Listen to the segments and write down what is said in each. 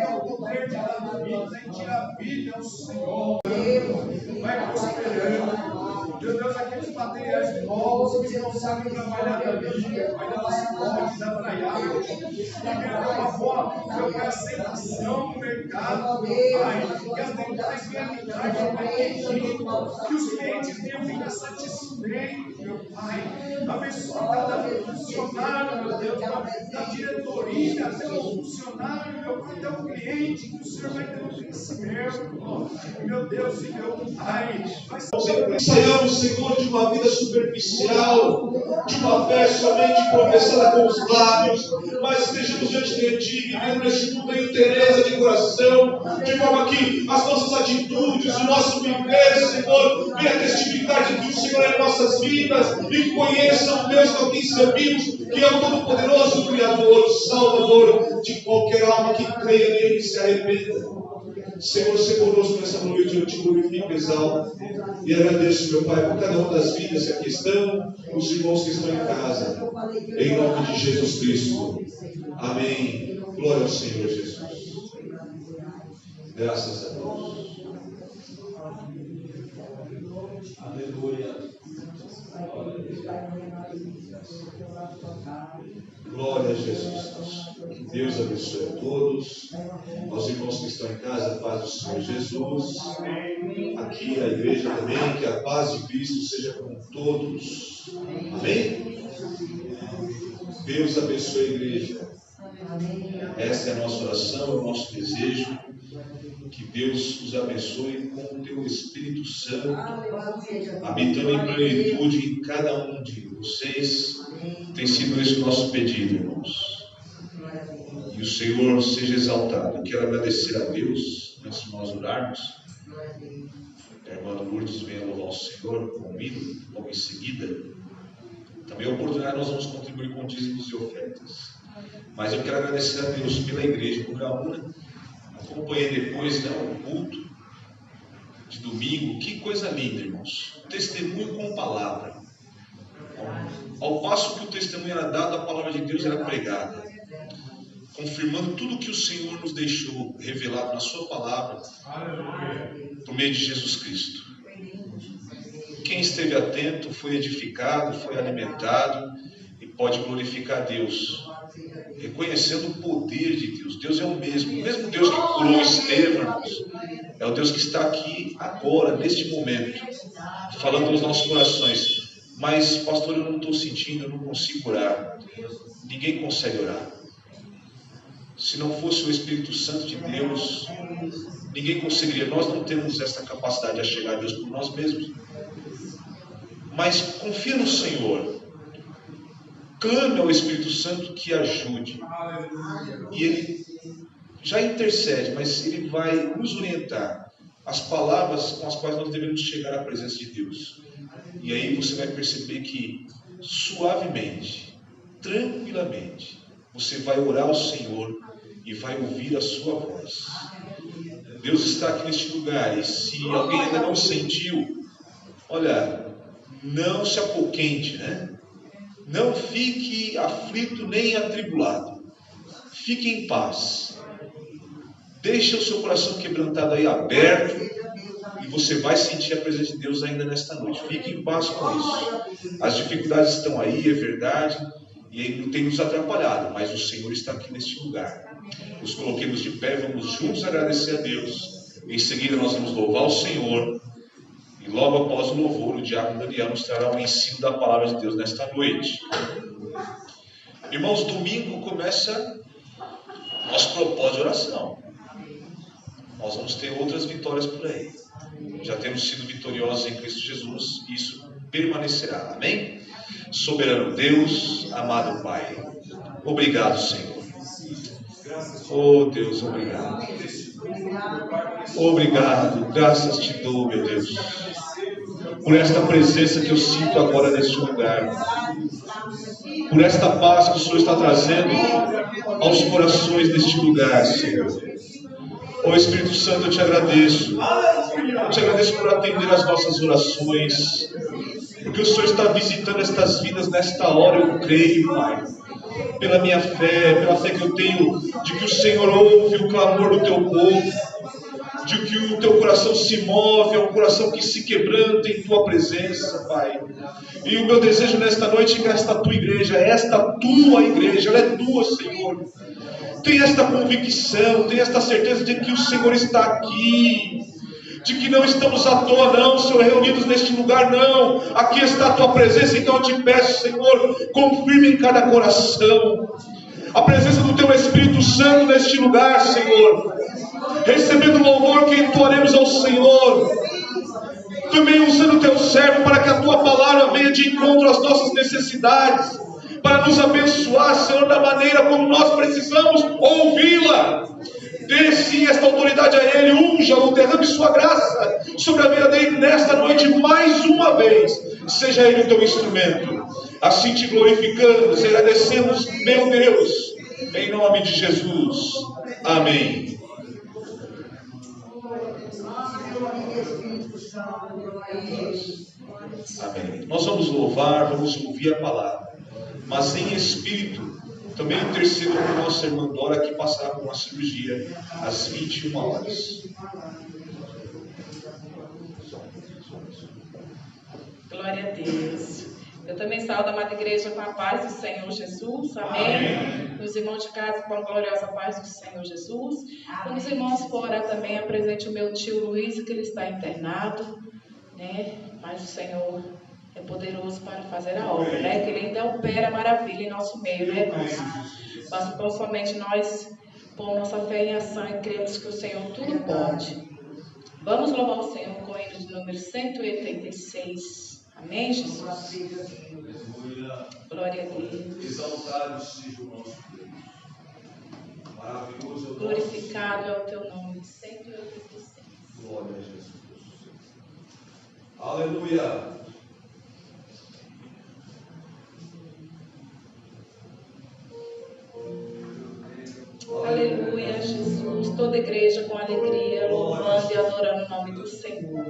o poder de dar vida e tirar vida é o Senhor. Vai prosperando. Meu Deus, aqueles materiais novos que não sabem trabalhar da vida, vai dar suporte, da traiada, que venha uma boa aceitação no mercado, meu Pai, que as dentais venham entrar de pedido, que os clientes venham ficar satisfeitos, meu Pai. Abençoa cada funcionário, meu Deus, da diretoria, até o funcionário, meu Pai, até o cliente, que o Senhor vai ter um crescimento, meu Deus e meu Pai. Saiamos, Senhor, de uma vida superficial, de uma fé somente professada com os lábios, mas estejamos diante de Ti, vivendo neste mundo em interesse de coração, de forma que as nossas atitudes, o nosso viver, Senhor, venha testificar de que o Senhor é em nossas vidas e que conheçam o Deus a quem servimos, que é o Todo-Poderoso, Criador, Salvador de qualquer alma que creia nele e se arrependa. Senhor, ser conosco nessa noite, eu te glorifico, exalto e agradeço, meu Pai, por cada uma das vidas que aqui estão, os irmãos que estão em casa, em nome de Jesus Cristo. Amém. Glória ao Senhor Jesus. Graças a Deus. Aleluia. Glória a Jesus. Que Deus abençoe a todos. Aos irmãos que estão em casa, paz do Senhor Jesus. Aqui a igreja também, que a paz de Cristo seja com todos. Amém? Deus abençoe a igreja. Esta é a nossa oração, o nosso desejo. Que Deus os abençoe com o teu Espírito Santo, habitando em plenitude em cada um de vocês. Tem sido esse o nosso pedido, irmãos. E o Senhor seja exaltado. Eu quero agradecer a Deus, antes de nós orarmos. A irmã Lourdes venha louvar o Senhor com o hino, logo em seguida. Também a oportunidade nós vamos contribuir com dízimos e ofertas. Mas eu quero agradecer a Deus pela igreja, por Graúna. Acompanhei depois, o culto de domingo. Que coisa linda, irmãos. Testemunho com palavra. Ao passo que o testemunho era dado, a palavra de Deus era pregada, confirmando tudo que o Senhor nos deixou revelado na sua palavra, por meio de Jesus Cristo. Quem esteve atento foi edificado, foi alimentado e pode glorificar a Deus, reconhecendo o poder de Deus. Deus é o mesmo Deus que curou Estevão, irmãos, é o Deus que está aqui agora, neste momento, falando aos nossos corações. Mas, pastor, eu não estou sentindo, eu não consigo orar. Ninguém consegue orar. Se não fosse o Espírito Santo de Deus, ninguém conseguiria. Nós não temos essa capacidade de chegar a Deus por nós mesmos. Mas confia no Senhor. Clame ao Espírito Santo que ajude. E Ele já intercede, mas Ele vai nos orientar as palavras com as quais nós devemos chegar à presença de Deus. E aí você vai perceber que suavemente, tranquilamente, você vai orar ao Senhor e vai ouvir a sua voz. Deus está aqui neste lugar, e se alguém ainda não sentiu, olha, não se apoquente, Não fique aflito nem atribulado. Fique em paz. Deixe o seu coração quebrantado aí aberto, e você vai sentir a presença de Deus ainda nesta noite. Fique em paz com isso. As dificuldades estão aí, é verdade, e aí não tem nos atrapalhado, mas o Senhor está aqui neste lugar. Nos coloquemos de pé, vamos juntos agradecer a Deus. Em seguida nós vamos louvar o Senhor, e logo após o louvor, o diácono Daniel nos trará o ensino da palavra de Deus nesta noite. Irmãos, domingo começa nosso propósito de oração. Nós vamos ter outras vitórias por aí. Já temos sido vitoriosos em Cristo Jesus, e isso permanecerá. Amém? Soberano Deus, amado Pai, obrigado, Senhor. Oh Deus, obrigado. Obrigado, graças te dou, meu Deus, por esta presença que eu sinto agora neste lugar, por esta paz que o Senhor está trazendo aos corações deste lugar, Senhor. Oh Espírito Santo, eu te agradeço. Eu te agradeço por atender as nossas orações, porque o Senhor está visitando estas vidas nesta hora, eu creio, Pai. pela minha fé, pela fé que eu tenho de que o Senhor ouve o clamor do teu povo, de que o teu coração se move, é um coração que se quebranta em tua presença, Pai. E o meu desejo nesta noite é que esta tua igreja, ela é tua, Senhor. Tem esta convicção, tem esta certeza de que o Senhor está aqui, de que não estamos à toa, não, Senhor, reunidos neste lugar, não. Aqui está a tua presença, então eu te peço, Senhor, confirme em cada coração a presença do teu Espírito Santo neste lugar, Senhor. Recebendo o louvor que entoaremos ao Senhor, também usando o teu servo para que a tua palavra venha de encontro às nossas necessidades, para nos abençoar, Senhor, da maneira como nós precisamos ouvi-la. Dê sim esta autoridade a Ele, unja-o, derrame sua graça sobre a vida dele nesta noite mais uma vez. Seja Ele o teu instrumento. Assim te glorificamos e agradecemos, meu Deus, em nome de Jesus. Amém. Amém. Nós vamos louvar, vamos ouvir a palavra, mas em espírito. Também intercedo com nossa irmã Dora, que passará por uma cirurgia às 21 horas. Glória a Deus. Eu também saúdo a amada igreja com a paz do Senhor Jesus. Amém. Amém. Os irmãos de casa com a gloriosa paz do Senhor Jesus. Quando os irmãos for orar também, apresente o meu tio Luiz, que ele está internado, né? Mas o Senhor é poderoso para fazer a obra, né? Que Ele ainda opera maravilha em nosso meio, né, irmãos? Basta tão somente nós pôr nossa fé em ação e cremos que o Senhor tudo pode. Vamos louvar o Senhor com o hino de número 186. Amém, Jesus? Glória a Deus. Exaltado seja o nosso Deus. Maravilhoso é o glorificado é o teu nome. 186. Glória a Jesus. Aleluia. Aleluia, Jesus. Toda igreja com alegria, louvando e adorando o nome do Senhor.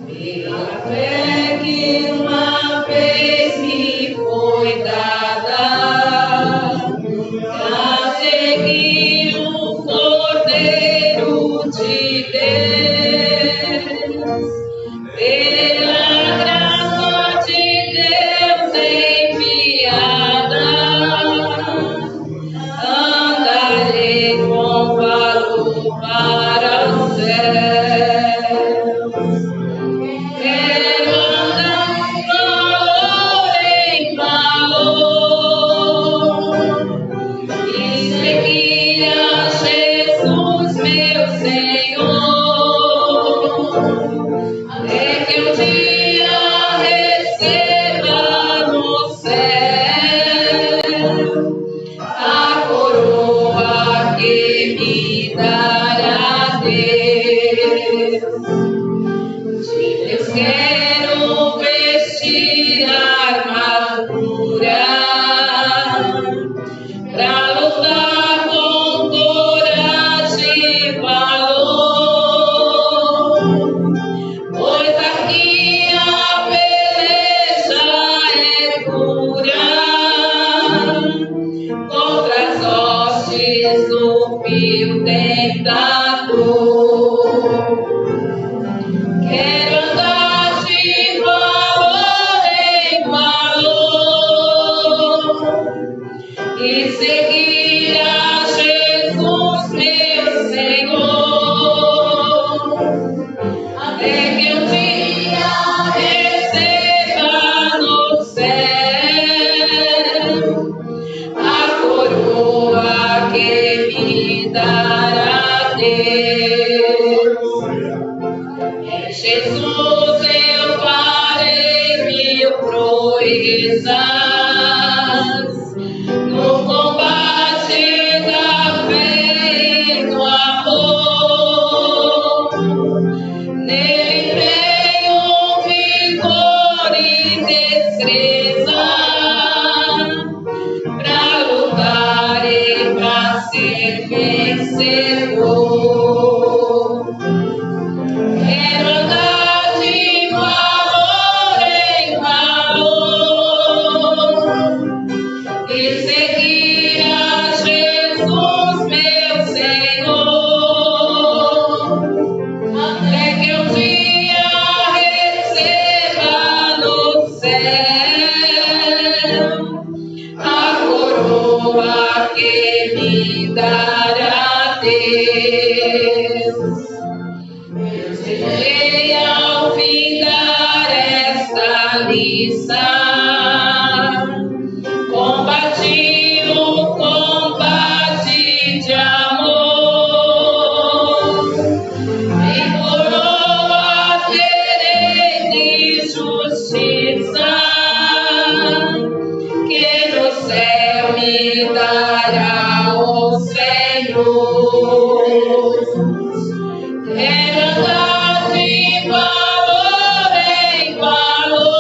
Pela fé que uma vez me foi dada, a seguir o Cordeiro de Deus, pela graça de Deus enviada, andarei com valor para o céu. Quero andar valor em valor e seguir a Jesus, meu Senhor, até que um dia receba no céu a coroa que me dará Deus. De Deus quero vestir a armadura pra lutar com coragem e valor, pois aqui a peleja é dura contra as hostes do vil tentador. Quero andar de valor em valor e seguir a Jesus, meu Senhor, até que um dia receba no céu a coroa que me dará Deus. Em Jesus eu farei mil proezas no combate da fé e do amor. Nele tenho vigor e destreza pra Quero andar de valor em valor e seguir a Jesus, meu Senhor, até que um dia receba no céu a coroa que me dará Deus. Desejei ao findar esta lição, combati o combate de amor, e coroa terei de justiça, que no céu me dará o Senhor. Quero andar de valor em valor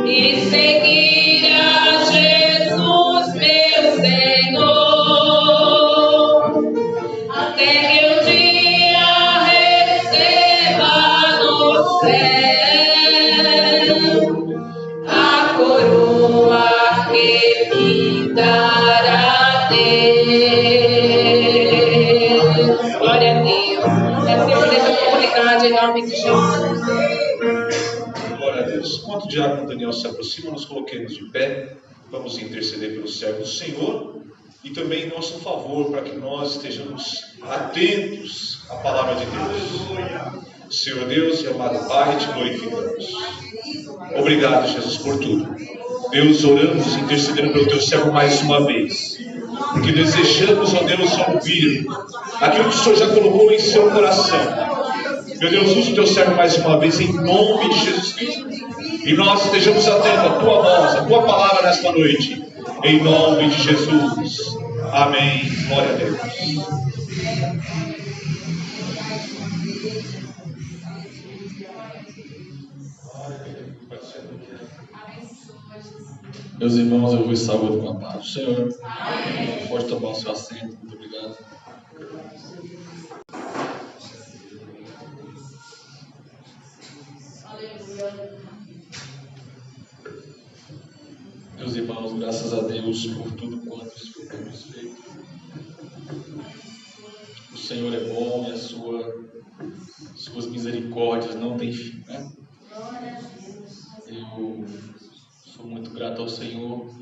e seguir a Jesus, meu Senhor, até que um dia receba no céu a coroa que me dará Deus. Glória a Deus. Essa oportunidade em nome de Jesus. Glória a Deus. Enquanto o diácono Daniel se aproxima, nos coloquemos de pé. Vamos interceder pelo servo do Senhor e também em nosso favor, para que nós estejamos atentos à palavra de Deus. Senhor Deus e amado Pai, te glorificamos. Obrigado, Jesus, por tudo. Deus, oramos, intercedendo pelo teu servo mais uma vez, porque desejamos, ó Deus, ouvir aquilo que o Senhor já colocou em seu coração. Meu Deus, usa o teu servo mais uma vez, em nome de Jesus Cristo. E nós estejamos atentos à tua voz, à tua palavra nesta noite, em nome de Jesus. Amém. Glória a Deus. Meus irmãos, eu vos saúdo com a paz do Senhor. Pode tomar o seu assento. Muito obrigado. Meus irmãos, graças a Deus por tudo quanto o Senhor tem nos feito. O Senhor é bom e as suas misericórdias não têm fim, né? Eu sou muito grato ao Senhor,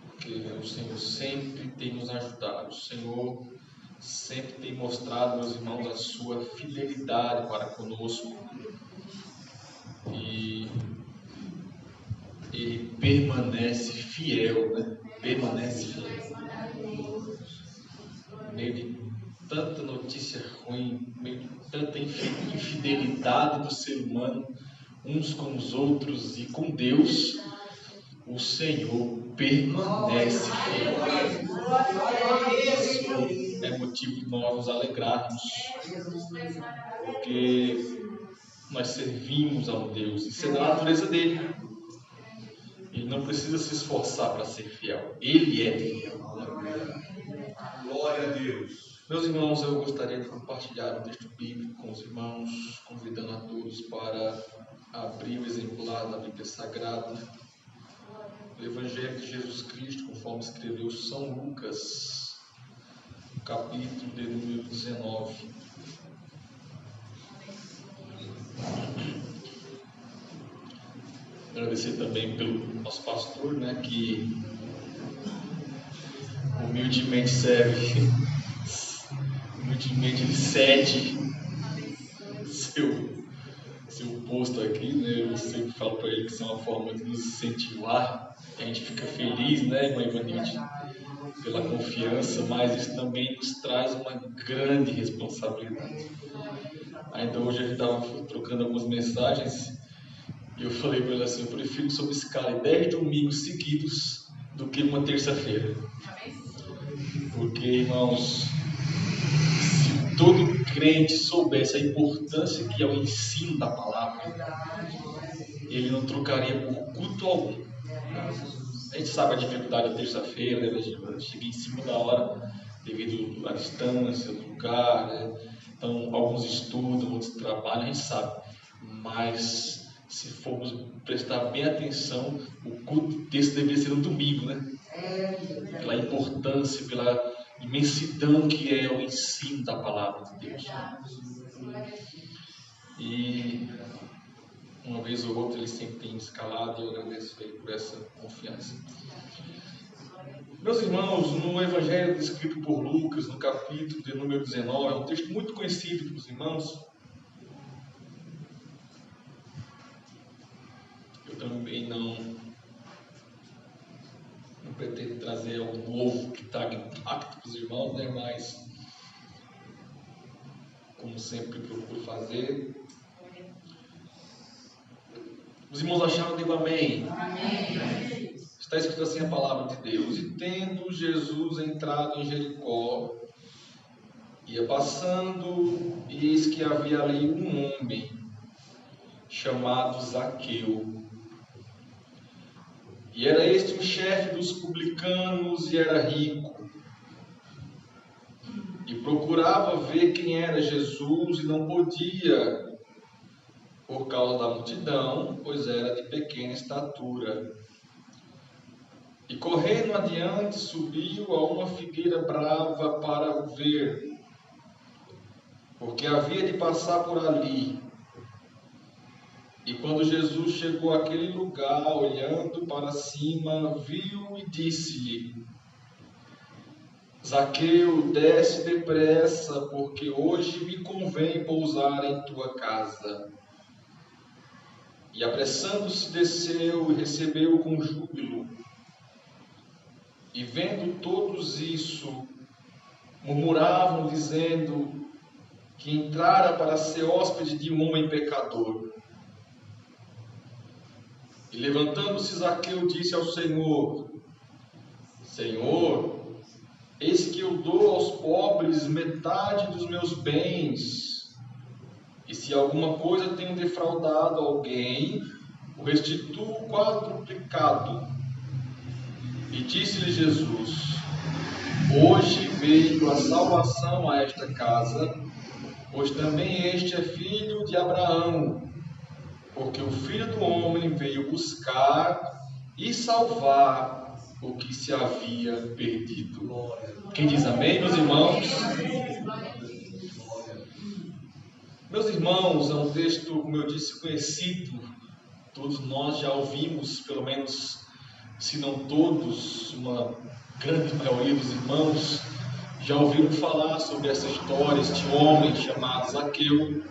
porque o Senhor sempre tem nos ajudado. O Senhor sempre tem mostrado, meus irmãos, a sua fidelidade para conosco. E Ele permanece fiel, né? Permanece fiel. No meio de tanta notícia ruim, no meio de tanta infidelidade do ser humano, uns com os outros e com Deus, o Senhor permanece fiel. Isso é motivo de nós nos alegrarmos, porque nós servimos a um Deus, isso é da natureza dele. Ele não precisa se esforçar para ser fiel, ele é fiel. Glória a Deus. Meus irmãos, eu gostaria de compartilhar um texto bíblico com os irmãos, convidando a todos para abrir o exemplar da Bíblia Sagrada, o Evangelho de Jesus Cristo, conforme escreveu São Lucas, capítulo de número 19. Agradecer também pelo nosso pastor, né, que humildemente ele cede seu posto aqui, né? Eu sempre falo para ele que isso é uma forma de nos incentivar, a gente fica feliz, né, irmã Ivanilde, pela confiança, mas isso também nos traz uma grande responsabilidade. Ainda hoje a gente estava trocando algumas mensagens e eu falei para ele assim: eu prefiro que o senhor me escale 10 domingos seguidos do que uma terça-feira. Porque, irmãos, se todo crente soubesse a importância que é o ensino da palavra, ele não trocaria por culto algum. A gente sabe a dificuldade da terça-feira, né? Cheguei em cima da hora, teve devido à distância do lugar, né? Então, alguns estudam, outros trabalham, a gente sabe. Mas, se formos prestar bem atenção, o culto desse deveria ser no domingo, né? Pela importância, pela imensidão que é o ensino da palavra de Deus. E uma vez ou outra ele sempre tem escalado e eu agradeço a ele por essa confiança. Meus irmãos, no Evangelho descrito por Lucas, no capítulo de número 19, é um texto muito conhecido para os irmãos. Eu também não pretendo trazer algo novo que traga impacto para os irmãos, né? Mas, como sempre procuro fazer. Os irmãos acharam? Digo amém. Amém. Está escrito assim a palavra de Deus: e tendo Jesus entrado em Jericó, ia passando, e eis que havia ali um homem chamado Zaqueu. E era este o chefe dos publicanos e era rico. E procurava ver quem era Jesus e não podia, por causa da multidão, pois era de pequena estatura. E correndo adiante, subiu a uma figueira brava para o ver, porque havia de passar por ali. E quando Jesus chegou àquele lugar, olhando para cima, viu e disse-lhe: Zaqueu, desce depressa, porque hoje me convém pousar em tua casa. E apressando-se desceu e recebeu-o com júbilo. E vendo todos isso, murmuravam, dizendo que entrara para ser hóspede de um homem pecador. E levantando-se Zaqueu disse ao Senhor: Senhor, eis que eu dou aos pobres metade dos meus bens, e se alguma coisa tenho defraudado alguém, o restituo quadruplicado. E disse-lhe Jesus: hoje veio a salvação a esta casa, pois também este é filho de Abraão, porque o Filho do Homem veio buscar e salvar o que se havia perdido. Quem diz amém, meus irmãos? Meus irmãos, é um texto, como eu disse, conhecido. Todos nós já ouvimos, pelo menos, se não todos, uma grande maioria dos irmãos já ouviram falar sobre essa história, este homem chamado Zaqueu,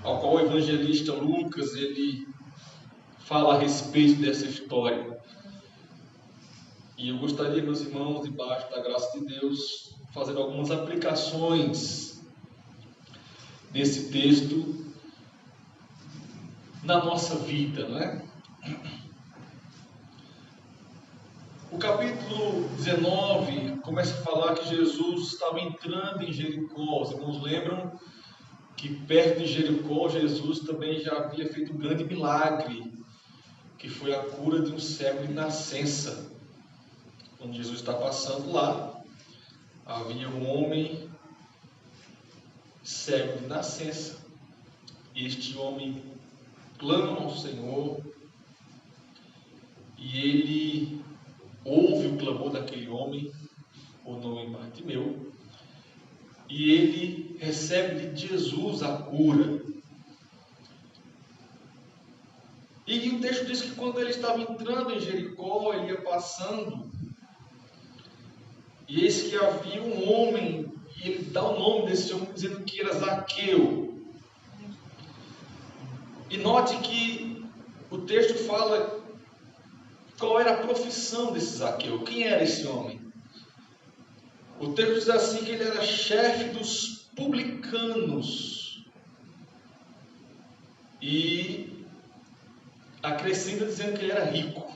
ao qual o evangelista Lucas, ele fala a respeito dessa história. E eu gostaria, meus irmãos, debaixo da graça de Deus, fazer algumas aplicações desse texto na nossa vida, não é? O capítulo 19 começa a falar que Jesus estava entrando em Jericó. Os irmãos lembram que perto de Jericó, Jesus também já havia feito um grande milagre, que foi a cura de um cego de nascença. Quando Jesus está passando lá, havia um homem cego de nascença. E este homem clama ao Senhor, e ele ouve o clamor daquele homem, o nome Bartimeu, e ele recebe de Jesus a cura. E o texto diz que quando ele estava entrando em Jericó, ele ia passando, e eis que havia um homem, e ele dá o nome desse homem dizendo que era Zaqueu. E note que o texto fala qual era a profissão desse Zaqueu, quem era esse homem. O texto diz assim que ele era chefe dos publicanos. E acrescenta dizendo que ele era rico.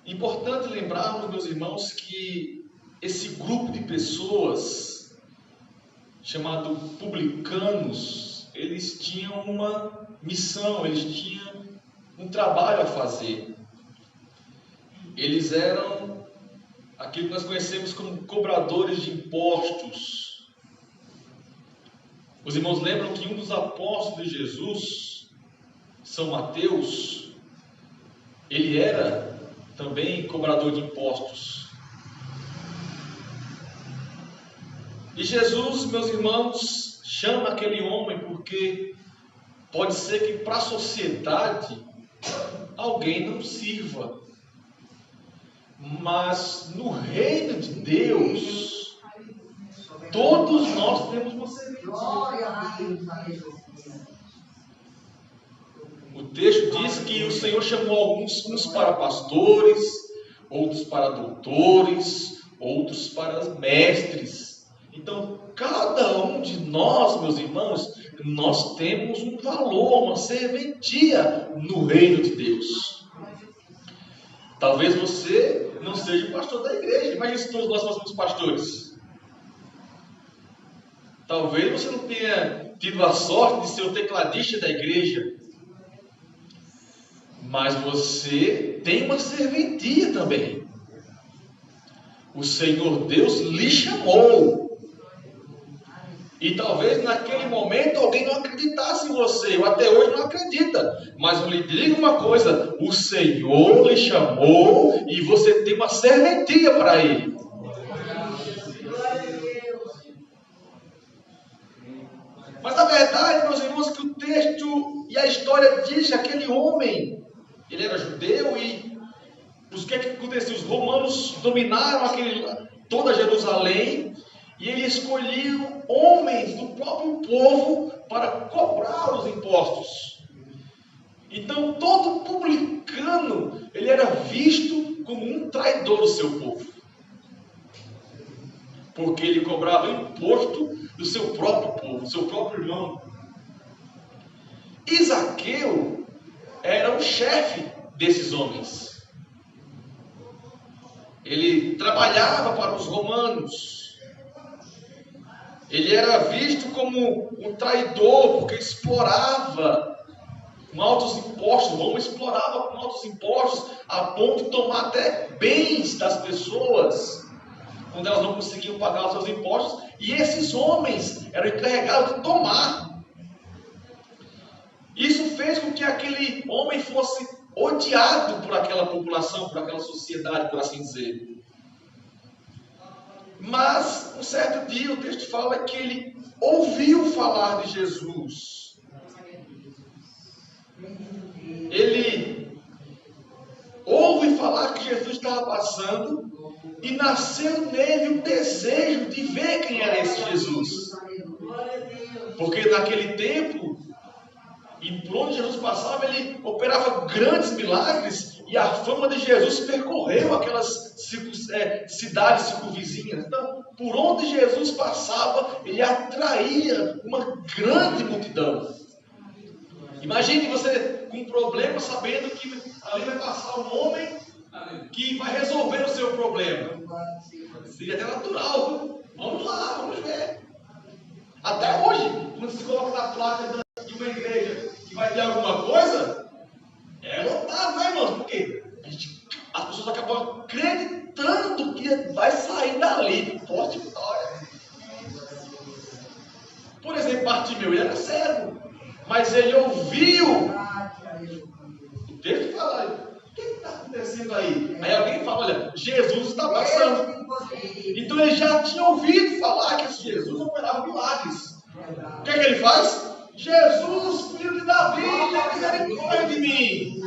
Importante lembrarmos, meus irmãos, que esse grupo de pessoas, chamado publicanos, eles tinham uma missão, eles tinham um trabalho a fazer. Eles eram aquilo que nós conhecemos como cobradores de impostos. Os irmãos lembram que um dos apóstolos de Jesus, São Mateus, ele era também cobrador de impostos. E Jesus, meus irmãos, chama aquele homem porque pode ser que para a sociedade alguém não sirva. Mas no reino de Deus, todos nós temos uma serventia. O texto diz que o Senhor chamou uns para pastores, outros para doutores, outros para mestres. Então, cada um de nós, meus irmãos, nós temos um valor, uma serventia no reino de Deus. Talvez você não seja pastor da igreja, imagine se todos nós fôssemos pastores. Talvez você não tenha tido a sorte de ser o tecladista da igreja, mas você tem uma serventia também. O Senhor Deus lhe chamou. E talvez naquele momento alguém não acreditasse em você, ou até hoje não acredita. Mas eu lhe digo uma coisa: o Senhor lhe chamou e você tem uma serventia para Ele. Mas a verdade, meus irmãos, que o texto e a história diz que aquele homem, ele era judeu e o que aconteceu? Os romanos dominaram toda Jerusalém. E ele escolheu homens do próprio povo para cobrar os impostos. Então, todo publicano, ele era visto como um traidor do seu povo. Porque ele cobrava imposto do seu próprio povo, do seu próprio irmão. E Zaqueu era o chefe desses homens. Ele trabalhava para os romanos. Ele era visto como um traidor, porque explorava com altos impostos. Roma explorava com altos impostos, a ponto de tomar até bens das pessoas, quando elas não conseguiam pagar os seus impostos. E esses homens eram encarregados de tomar. Isso fez com que aquele homem fosse odiado por aquela população, por aquela sociedade, por assim dizer. Mas, um certo dia, o texto fala que ele ouviu falar de Jesus. Ele ouve falar que Jesus estava passando e nasceu nele o desejo de ver quem era esse Jesus. Porque naquele tempo, e por onde Jesus passava, ele operava grandes milagres e a fama de Jesus percorreu aquelas cidades circunvizinhas. Então, por onde Jesus passava, ele atraía uma grande multidão. Imagine você com um problema, sabendo que ali vai passar um homem que vai resolver o seu problema. Seria até natural. Vamos lá, vamos ver. Até hoje, quando se coloca na placa de uma igreja que vai ter alguma coisa, é lotado, né, irmãos? Por quê? As pessoas acabam acreditando que vai sair dali, forte vitória. Por exemplo, Bartimeu, ele era cego, mas ele ouviu. O texto fala, o que está acontecendo aí? Aí alguém fala, olha, Jesus está passando. Então ele já tinha ouvido falar que esse Jesus operava milagres. O que é que ele faz? Jesus, filho de Davi, tenha misericórdia de mim.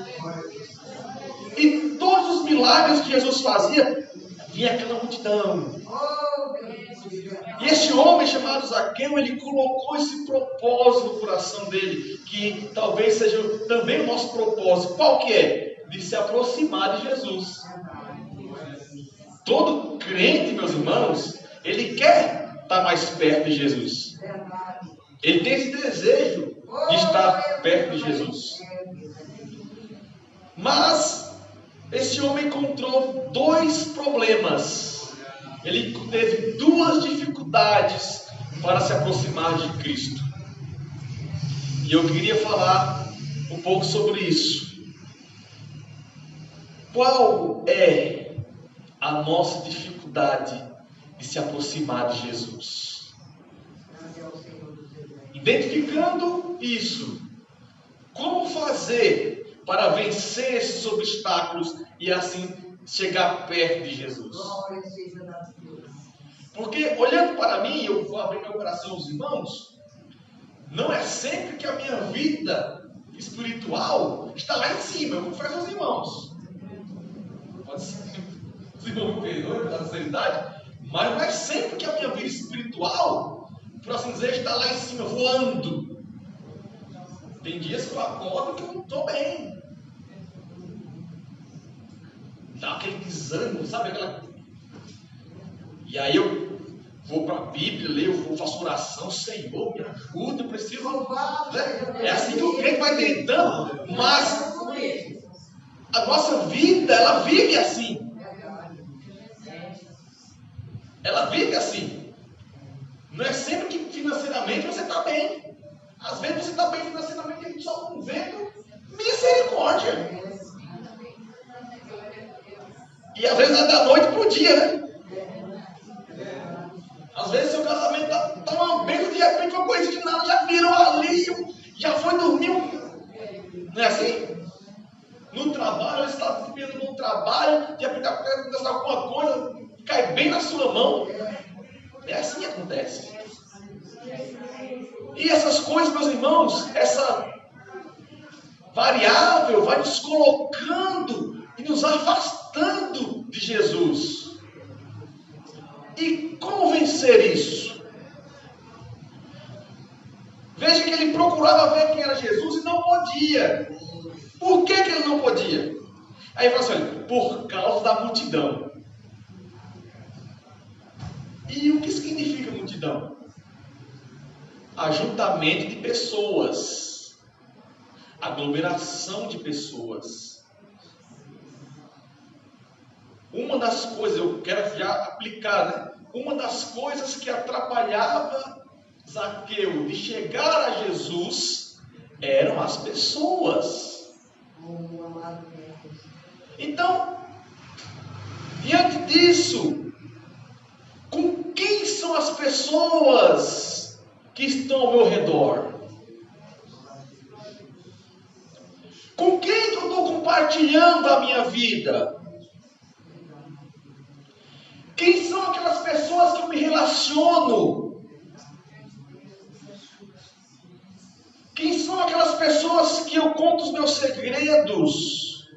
E todos os milagres que Jesus fazia, vinha aquela multidão. E esse homem chamado Zaqueu, ele colocou esse propósito no coração dele, que talvez seja também o nosso propósito. Qual que é? De se aproximar de Jesus. Todo crente, meus irmãos, ele quer estar mais perto de Jesus. Ele tem esse desejo de estar perto de Jesus. Mas esse homem encontrou dois problemas. Ele teve duas dificuldades para se aproximar de Cristo. E eu queria falar um pouco sobre isso. Qual é a nossa dificuldade dificuldade de se aproximar de Jesus. Identificando isso, como fazer para vencer esses obstáculos e assim chegar perto de Jesus? Porque olhando para mim, eu vou abrir meu coração aos irmãos, não é sempre que a minha vida espiritual está lá em cima, eu confesso aos irmãos. Pode ser, os irmãos me perdoem pela sinceridade, mas não é sempre que a minha vida espiritual, por assim dizer, está lá em cima, voando. Tem dias que eu acordo que eu não estou bem. Dá aquele desânimo, sabe? E aí eu vou para a Bíblia, leio, eu faço oração, Senhor, me ajuda, eu preciso. Né? É assim que o crente vai tentando, mas a nossa vida, ela vive assim. Ela vive assim. Não é sempre que financeiramente você está bem. Às vezes você está bem financeiramente e a gente só não vendo misericórdia. E às vezes é da noite para o dia, né? Às vezes seu casamento está uma bênção, de repente uma coisa de nada, já virou ali, já foi dormir. Não é assim? No trabalho, você está vivendo no trabalho, de repente acontece alguma coisa, cai bem na sua mão. É assim que acontece. E essas coisas, meus irmãos, essa variável vai nos colocando e nos afastando de Jesus. E como vencer isso? Veja que ele procurava ver quem era Jesus e não podia. Por que ele não podia? Aí ele fala assim, olha, por causa da multidão. E o que significa multidão? Ajuntamento de pessoas. Aglomeração de pessoas. Uma das coisas, eu quero já aplicar, né? Uma das coisas que atrapalhava Zaqueu de chegar a Jesus eram as pessoas. Então, diante disso, com quem são as pessoas que estão ao meu redor? Com quem que eu estou compartilhando a minha vida? Quem são aquelas pessoas que eu me relaciono? Quem são aquelas pessoas que eu conto os meus segredos?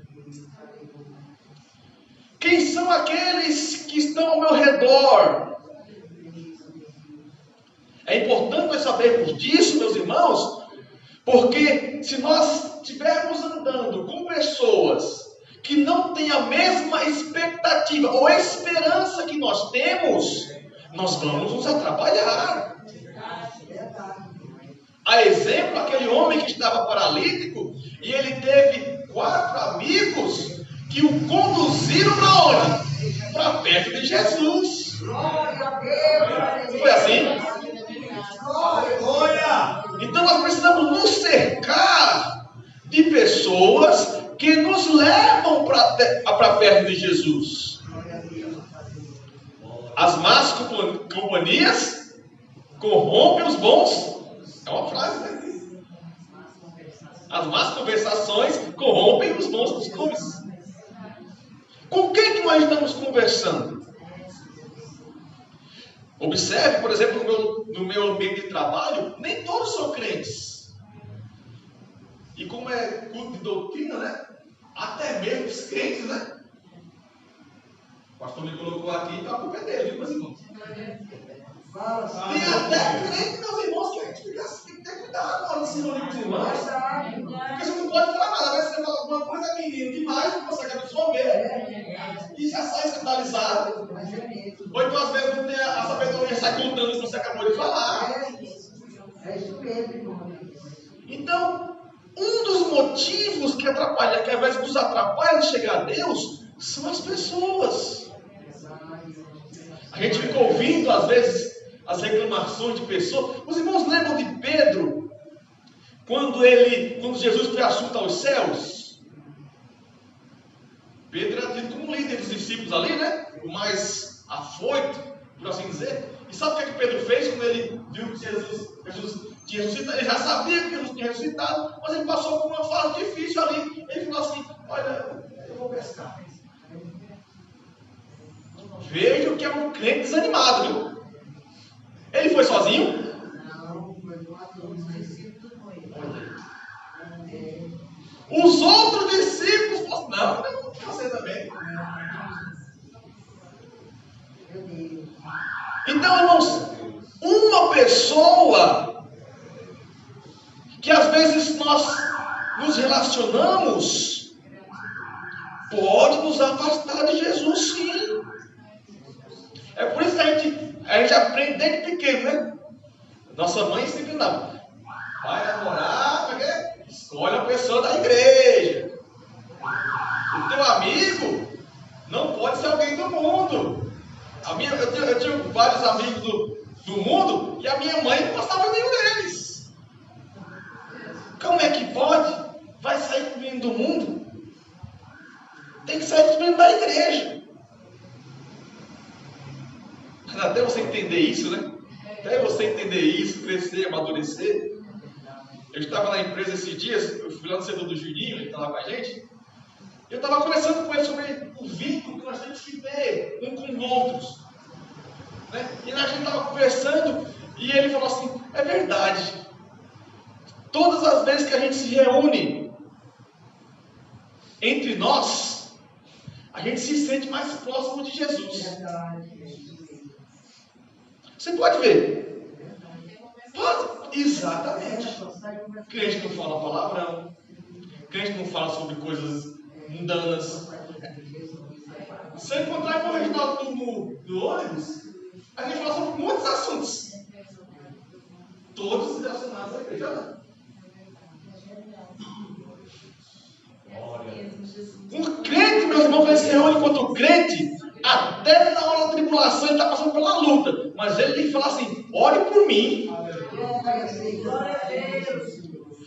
Quem são aqueles que estão ao meu redor? É importante nós sabermos disso, meus irmãos, porque se nós estivermos andando com pessoas que não têm a mesma expectativa ou esperança que nós temos, nós vamos nos atrapalhar. A exemplo, aquele homem que estava paralítico, e ele teve 4 amigos que o conduziram para onde? Para perto de Jesus. Não foi assim? Então nós precisamos nos cercar de pessoas que nos levam para perto de Jesus. As más companhias corrompem os bons. É uma frase, né? As más conversações corrompem os bons costumes. Com quem que nós estamos conversando? Observe, por exemplo, no meu ambiente de trabalho, nem todos são crentes. E como é culto de doutrina, né? Até mesmo os crentes, né? O pastor me colocou aqui, então a culpa é dele, viu, meus irmãos? Tem até crente, meus irmãos, que a gente tem que ter cuidado na hora de ensinar os irmãos. Porque você não pode falar nada, né? Você fala alguma coisa, é menino demais, não consegue absorver. E já sai escandalizado. Ou então, às vezes, não tem a sabedoria, sai contando o que você acabou de falar. É isso mesmo. Então, um dos motivos que atrapalha, que às vezes nos atrapalha de chegar a Deus, são as pessoas. A gente fica ouvindo, às vezes, as reclamações de pessoas. Os irmãos lembram de Pedro, quando Jesus foi assunto aos céus? Pedro era tido como líder dos discípulos ali, né? O mais afoito, por assim dizer. E sabe o que Pedro fez quando ele viu que Jesus tinha ressuscitado? Ele já sabia que Jesus tinha ressuscitado, mas ele passou por uma fase difícil ali. Ele falou assim: olha, eu vou pescar. Veja que é um crente desanimado, viu? Ele foi sozinho? Não, foi os discípulos com ele. Os outros discípulos falaram: não, você também. Meu Deus. Então, irmãos, uma pessoa que às vezes nós nos relacionamos pode nos afastar de Jesus, sim. É por isso que a gente aprende desde pequeno, né? Nossa mãe sempre não. Vai namorar, porque escolhe a pessoa da igreja. O teu amigo não pode ser alguém do mundo. Eu tinha vários amigos do mundo e a minha mãe não gostava nenhum deles. Como é que pode? Vai sair com o menino do mundo? Tem que sair com o menino da igreja. Até você entender isso, né? Até você entender isso, crescer, amadurecer. Eu estava na empresa esses dias, eu fui lá no setor do Juninho, ele estava com a gente. Eu estava conversando com ele sobre o vínculo que nós temos que ter um com os outros. Né? E a gente estava conversando e ele falou assim: é verdade. Todas as vezes que a gente se reúne entre nós, a gente se sente mais próximo de Jesus. Você pode ver. Pode. Exatamente. Crente não fala palavrão. Crente não fala sobre coisas mundanas. Se eu encontrar com o Reginaldo no ônibus, a gente fala sobre muitos assuntos. Todos relacionados à igreja. Um crente, meus irmãos, vai se reúne enquanto crente, até na hora da tribulação ele está passando pela luta. Mas ele tem que falar assim: ore por mim.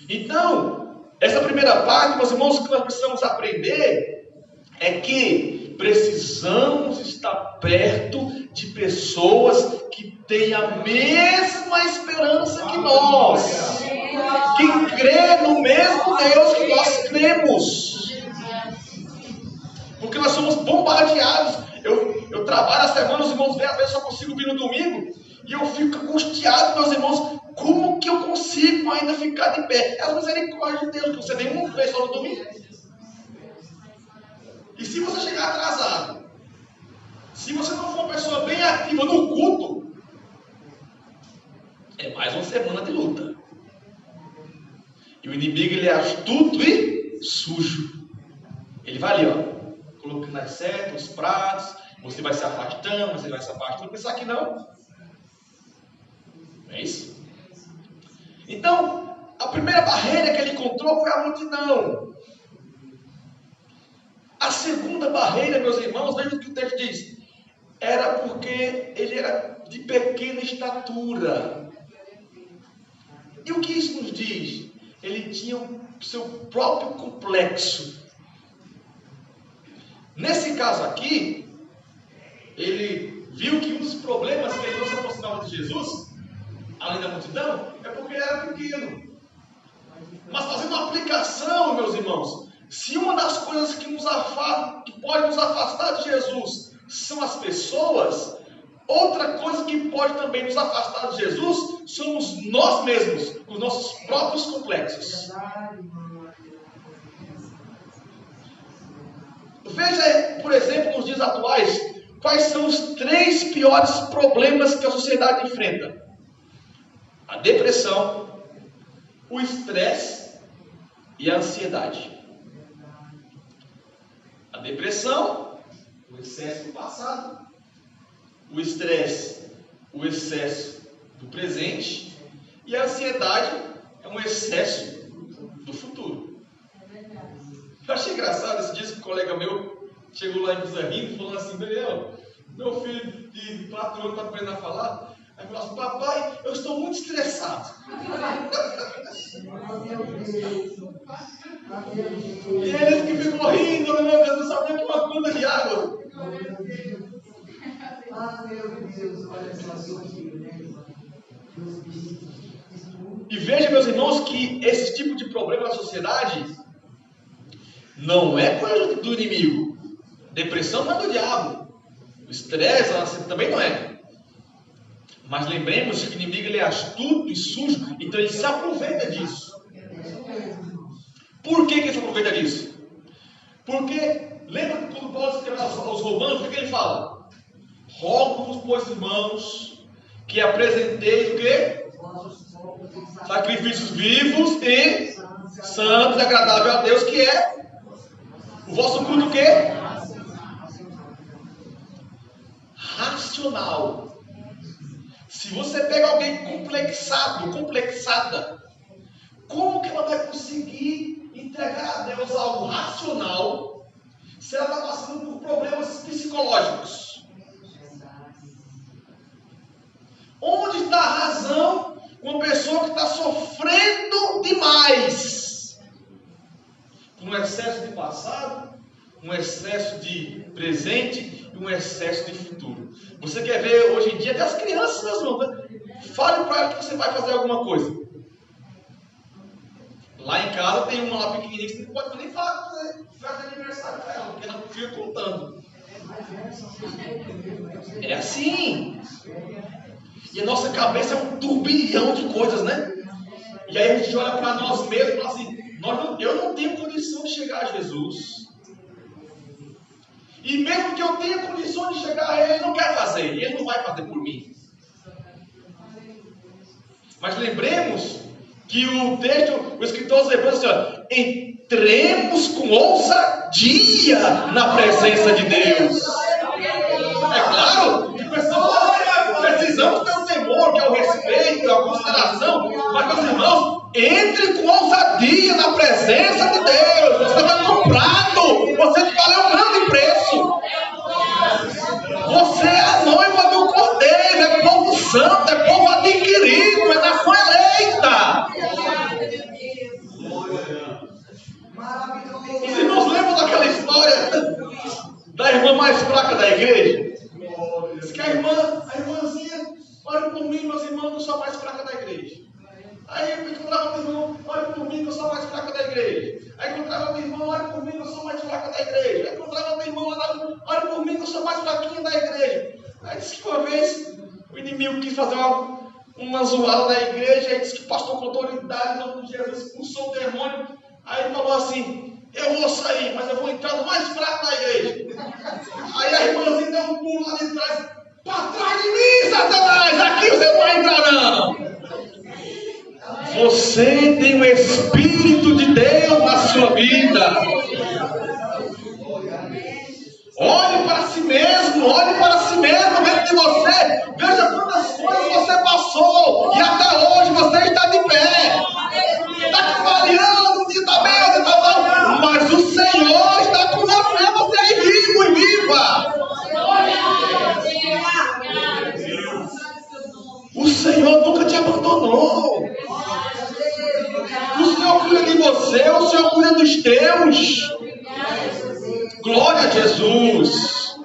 Então, essa primeira parte, meus irmãos, que nós precisamos aprender é que precisamos estar perto de pessoas que têm a mesma esperança que nós, que crê no mesmo Deus que nós cremos. Porque nós somos bombardeados. Eu trabalho a semana, os irmãos vêm, às vezes só consigo vir no domingo, e eu fico angustiado, meus irmãos, como que eu consigo ainda ficar de pé? É a misericórdia de Deus, que você nem vez só no domingo. E se você chegar atrasado, se você não for uma pessoa bem ativa no culto, é mais uma semana de luta. E o inimigo, ele é astuto e sujo. Ele vai ali, ó, colocando as setas, os pratos, você vai se afastando, você vai se afastando, pensar que não. É isso? Então, a primeira barreira que ele encontrou foi a multidão. A segunda barreira, meus irmãos, veja o que o texto diz, era porque ele era de pequena estatura. E o que isso nos diz? Ele tinha o seu próprio complexo. Nesse caso aqui, ele viu que um dos problemas que ele não se aproximava de Jesus, além da multidão, é porque ele era pequeno. Mas fazendo uma aplicação, meus irmãos, se uma das coisas que pode nos afastar de Jesus são as pessoas, outra coisa que pode também nos afastar de Jesus somos nós mesmos, os nossos próprios complexos. Veja, por exemplo, nos dias atuais, quais são os 3 piores problemas que a sociedade enfrenta: a depressão, o estresse e a ansiedade. A depressão, o excesso do passado. O estresse, o excesso do presente. E a ansiedade é um excesso do futuro. Eu achei engraçado esse dia que um colega meu chegou lá em Pizarrinho e falou assim: Daniel, meu filho de 4 anos está aprendendo a falar. Aí falou assim: papai, eu estou muito estressado. E eles que ficam rindo, meu Deus, não sabia que uma conta de água. Ah, meu Deus, olha só, sorriu, né? E veja, meus irmãos, que esse tipo de problema na sociedade não é coisa do inimigo. Depressão não é do diabo. O estresse, a ansiedade também não é. Mas lembremos que o inimigo ele é astuto e sujo, então ele se aproveita disso. Por que ele se aproveita disso? Porque, lembra quando Paulo escreve aos Romanos, o que ele fala? Rogo-vos, pois, irmãos, que apresenteis o quê? Sacrifícios vivos e santos e agradáveis a Deus, que é o vosso culto o quê? Racional. Se você pega alguém complexado, complexada, como que ela vai conseguir entregar a Deus algo racional se ela está passando por problemas psicológicos? Onde está a razão com uma pessoa que está sofrendo demais? Com um excesso de passado, um excesso de presente e um excesso de futuro. Você quer ver hoje em dia até as crianças, meus irmãos, né? Fale para ela que você vai fazer alguma coisa. Lá em casa tem uma lá pequenininha que você não pode nem falar que você faz aniversário para ela, porque ela fica contando. É assim. E a nossa cabeça é um turbilhão de coisas, né? E aí a gente olha para nós mesmos e fala assim, eu não tenho condição de chegar a Jesus. E mesmo que eu tenha condição de chegar a Ele, Ele não quer fazer. Ele não vai fazer por mim. Mas lembremos que o texto, o escritor aos Hebreus diz assim, entremos com ousadia na presença de Deus. É claro que precisamos ter o temor, que é o respeito, a consideração. Mas, meus irmãos, entre com ousadia na presença de Deus. Você vai comprado. Você valeu um grande preço. Você é a noiva do Cordeiro. É povo santo, é povo adquirido, é nação eleita. Os irmãos lembram daquela história da irmã mais fraca da igreja? Diz que a irmãzinha, olha por mim, meus irmãos, eu sou a mais fraca da igreja. Aí eu encontrava meu irmão, olha por mim, eu sou a mais fraca da igreja. Aí encontrava meu irmão, olha por mim, eu sou a mais fraca da igreja. Aí encontrava meu irmão, olha por mim, eu sou a mais fraquinha da igreja. Aí disse que uma vez o inimigo quis fazer uma zoada na igreja, aí disse que o pastor com autoridade, em nome de Jesus, expulsou o demônio. Aí ele falou assim, eu vou sair, mas eu vou entrar no mais fraco da igreja. Aí a irmãzinha deu um pulo lá de trás. Para trás de mim, Satanás! Aqui você não vai entrar, não! Você tem o Espírito de Deus na sua vida. Olhe para si mesmo, dentro de você. Veja quantas coisas você passou. E até hoje você está de pé. Está cavaleando um dia da mesa, mas o Senhor está com você. Você é vivo e viva. O Senhor nunca te abandonou. O Senhor cuida de você, o Senhor cuida dos teus. Glória a Jesus.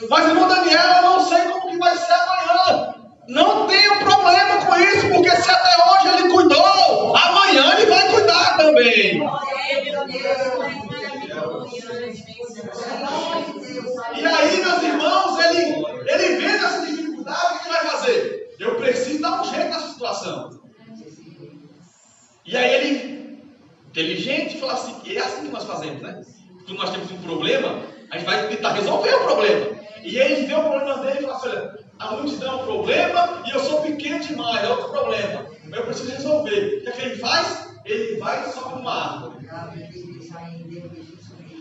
Mas, irmão Daniel, eu não sei como que vai ser amanhã. Não tenho problema com isso, porque se até hoje Ele cuidou, amanhã Ele vai cuidar também. E aí, meus irmãos, ele vê essa dificuldade, o que vai fazer? Eu preciso dar um jeito nessa situação. E aí ele, inteligente, fala assim, é assim que nós fazemos, né? Quando nós temos um problema, a gente vai tentar resolver o problema. E aí ele vê o problema dele e fala assim, olha, a multidão é um problema e eu sou pequeno demais, é outro problema. Eu preciso resolver. O que ele faz? Ele vai e sobe uma árvore.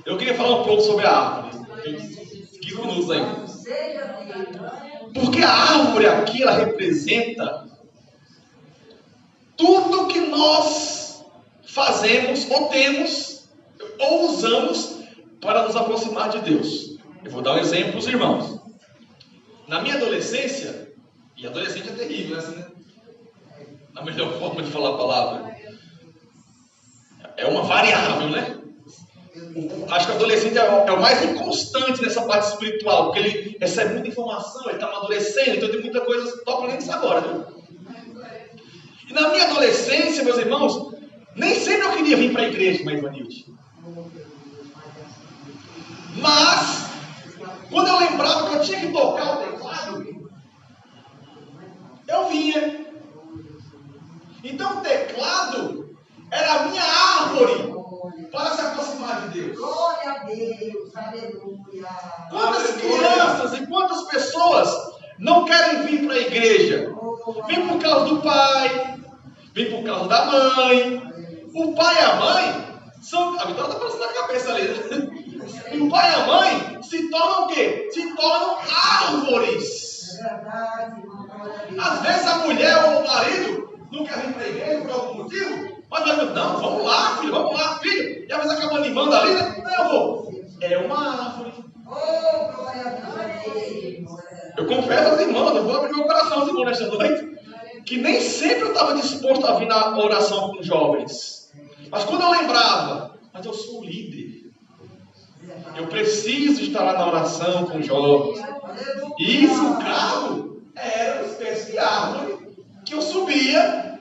Eu queria falar um pouco sobre a árvore. 15 minutos ainda. Porque a árvore aqui, ela representa tudo que nós fazemos ou temos ou usamos para nos aproximar de Deus. Eu vou dar um exemplo para os irmãos. Na minha adolescência, e adolescente é terrível, né? A melhor forma de falar a palavra. É uma variável, né? Acho que o adolescente é o mais inconstante nessa parte espiritual, porque ele recebe muita informação, ele está amadurecendo, então tem muita coisa. Estou aprendendo isso agora, viu? E na minha adolescência, meus irmãos, nem sempre eu queria vir para a igreja, mas Ivanilde. Mas, quando eu lembrava que eu tinha que tocar o teclado, eu vinha. Então o teclado era a minha árvore para se aproximar de Deus. Glória a Deus, aleluia. Quantas crianças e quantas pessoas não querem vir para a igreja? Vem por causa do pai, vem por causa da mãe. O pai e a mãe são... A Vitória está passando na cabeça ali, né? O pai e a mãe se tornam o quê? Se tornam árvores. Às vezes a mulher ou o marido não quer vir para a igreja por algum motivo, mas vai dizer, não, vamos lá, filho. E às vezes acaba animando ali, né? Não, eu vou. É uma árvore. Eu confesso aos irmãos, eu vou abrir meu coração aos irmãos nesta noite, que nem sempre eu estava disposto a vir na oração com jovens. Mas quando eu lembrava, mas eu sou o líder. Eu preciso estar lá na oração com jovens. E isso, o carro, era uma espécie de árvore que eu subia.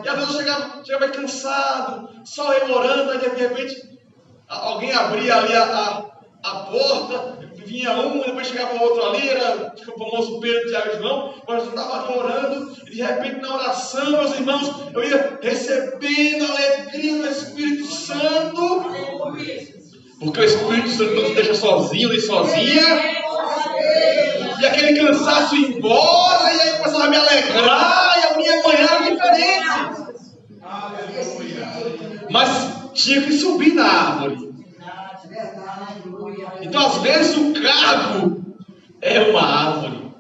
E às vezes eu chegava cansado, só eu orando, aí de repente alguém abria ali a porta, vinha um, depois chegava outro ali, era o famoso Pedro, Tiago e João, mas eu estava ali orando, e de repente na oração, meus irmãos, eu ia recebendo a alegria do Espírito Santo, porque o Espírito Santo não te deixa sozinho nem sozinha, e aquele cansaço ia embora, e aí eu começava a me alegrar, e a minha manhã era diferente. Mas tinha que subir na árvore. Então, às vezes, o cargo é uma árvore.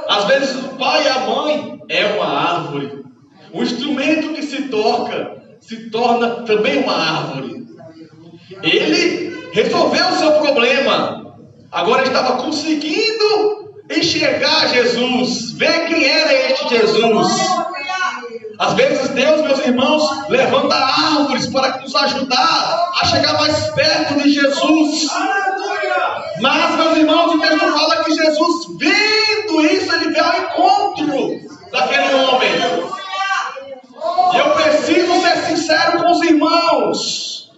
Às vezes, o pai e a mãe é uma árvore. O instrumento que se toca se torna também uma árvore. Ele resolveu o seu problema. Agora estava conseguindo enxergar Jesus, ver quem era este Jesus. Às vezes Deus, meus irmãos, levanta árvores para nos ajudar a chegar mais perto de Jesus. Mas, meus irmãos, o texto fala que Jesus, vendo isso, ele veio ao encontro daquele homem. E eu preciso ser sincero com os irmãos.